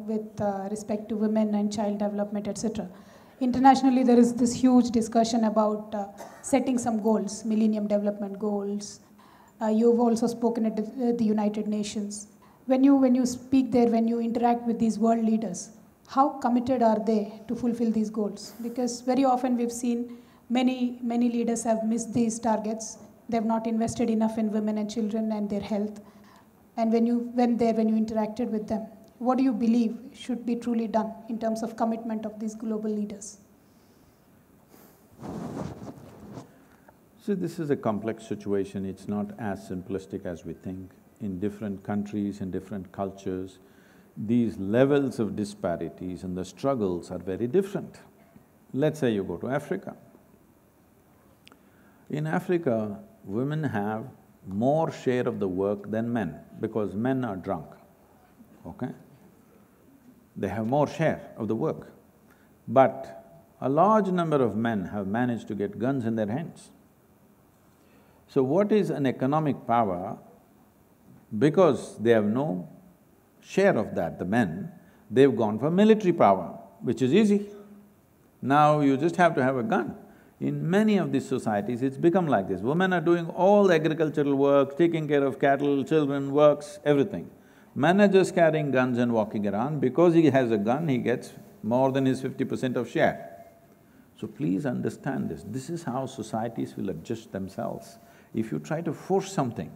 with respect to women and child development, etc. Internationally, there is this huge discussion about setting some goals, Millennium Development Goals. You've also spoken at the United Nations. When you speak there, when you interact with these world leaders, how committed are they to fulfill these goals? Because very often we've seen many leaders have missed these targets. They've not invested enough in women and children and their health. And when you went there, when you interacted with them, what do you believe should be truly done in terms of commitment of these global leaders? So this is a complex situation. It's not as simplistic as we think. In different countries, in different cultures, these levels of disparities and the struggles are very different. Let's say you go to Africa. In Africa, women have more share of the work than men because men are drunk, okay? They have more share of the work. But a large number of men have managed to get guns in their hands. So what is an economic power? Because they have no share of that, the men, they've gone for military power, which is easy. Now you just have to have a gun. In many of these societies, it's become like this. Women are doing all the agricultural work, taking care of cattle, children, works, everything. Men are just carrying guns and walking around. Because he has a gun, he gets more than his 50% of share. So please understand this. This is how societies will adjust themselves. If you try to force something,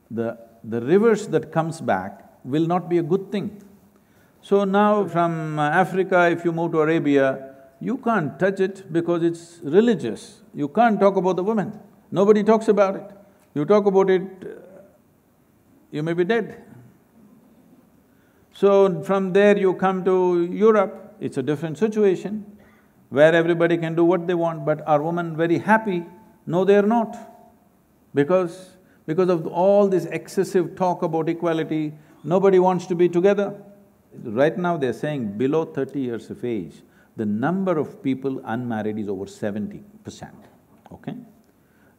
the reverse that comes back will not be a good thing. So now from Africa, if you move to Arabia, you can't touch it because it's religious. You can't talk about the women. Nobody talks about it. You talk about it, you may be dead. So from there you come to Europe, it's a different situation where everybody can do what they want, but are women very happy? No, they're not. Because of all this excessive talk about equality, nobody wants to be together. Right now they're saying below 30 years of age, the number of people unmarried is over 70%, okay?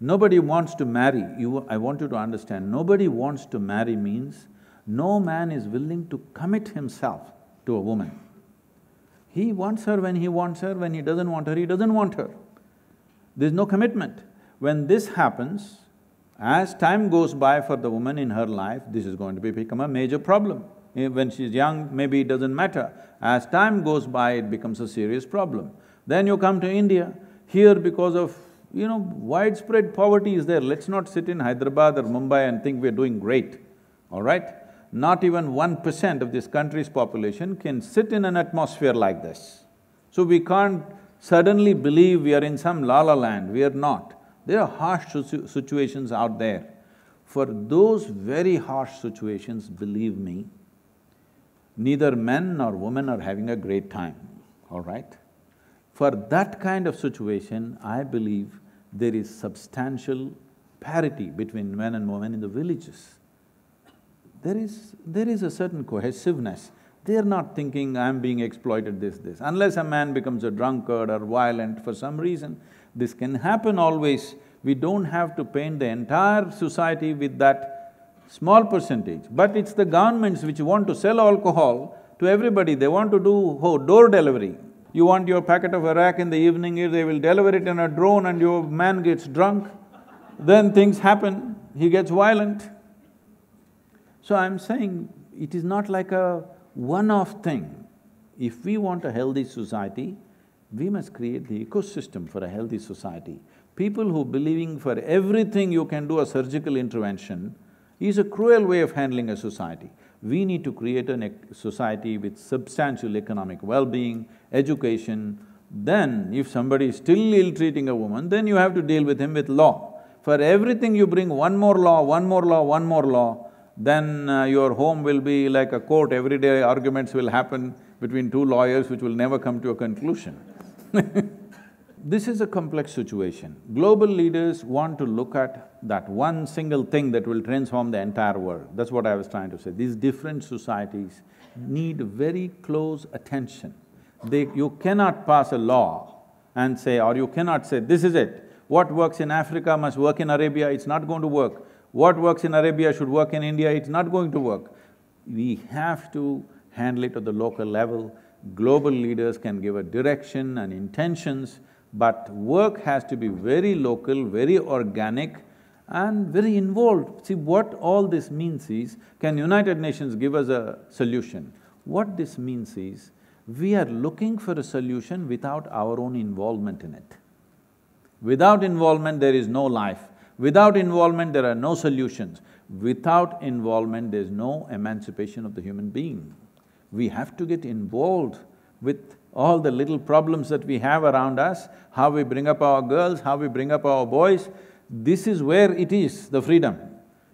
Nobody wants to marry. I want you to understand, nobody wants to marry means no man is willing to commit himself to a woman. He wants her when he wants her, when he doesn't want her, he doesn't want her. There's no commitment. When this happens, as time goes by for the woman in her life, this is going to become a major problem. When she's young, maybe it doesn't matter. As time goes by, it becomes a serious problem. Then you come to India. Here, because of, widespread poverty is there. Let's not sit in Hyderabad or Mumbai and think we're doing great, all right? Not even 1% of this country's population can sit in an atmosphere like this. So we can't suddenly believe we are in some la-la land, we are not. There are harsh situations out there. For those very harsh situations, believe me, neither men nor women are having a great time, all right? For that kind of situation, I believe there is substantial parity between men and women in the villages. There is a certain cohesiveness. They're not thinking, I'm being exploited, this. Unless a man becomes a drunkard or violent for some reason, this can happen always. We don't have to paint the entire society with that small percentage. But it's the governments which want to sell alcohol to everybody. They want to do door delivery. You want your packet of Iraq in the evening, they will deliver it in a drone and your man gets drunk. Then things happen, he gets violent. So I'm saying, it is not like a one-off thing. If we want a healthy society, we must create the ecosystem for a healthy society. People who believing for everything you can do a surgical intervention is a cruel way of handling a society. We need to create a society with substantial economic well-being, education. Then if somebody is still ill-treating a woman, then you have to deal with him with law. For everything you bring one more law, one more law, one more law, then your home will be like a court. Every day arguments will happen between two lawyers which will never come to a conclusion. This is a complex situation. Global leaders want to look at that one single thing that will transform the entire world. That's what I was trying to say. These different societies need very close attention. You cannot pass a law and say, or you cannot say, this is it. What works in Africa must work in Arabia, it's not going to work. What works in Arabia should work in India, it's not going to work. We have to handle it at the local level. Global leaders can give a direction and intentions, but work has to be very local, very organic and very involved. See, what all this means is, can United Nations give us a solution? What this means is, we are looking for a solution without our own involvement in it. Without involvement, there is no life. Without involvement, there are no solutions. Without involvement, there's no emancipation of the human being. We have to get involved with all the little problems that we have around us, how we bring up our girls, how we bring up our boys. This is where it is, the freedom.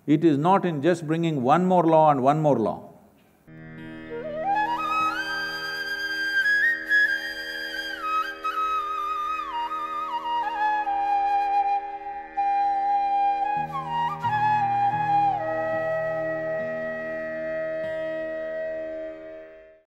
It is not in just bringing one more law and one more law.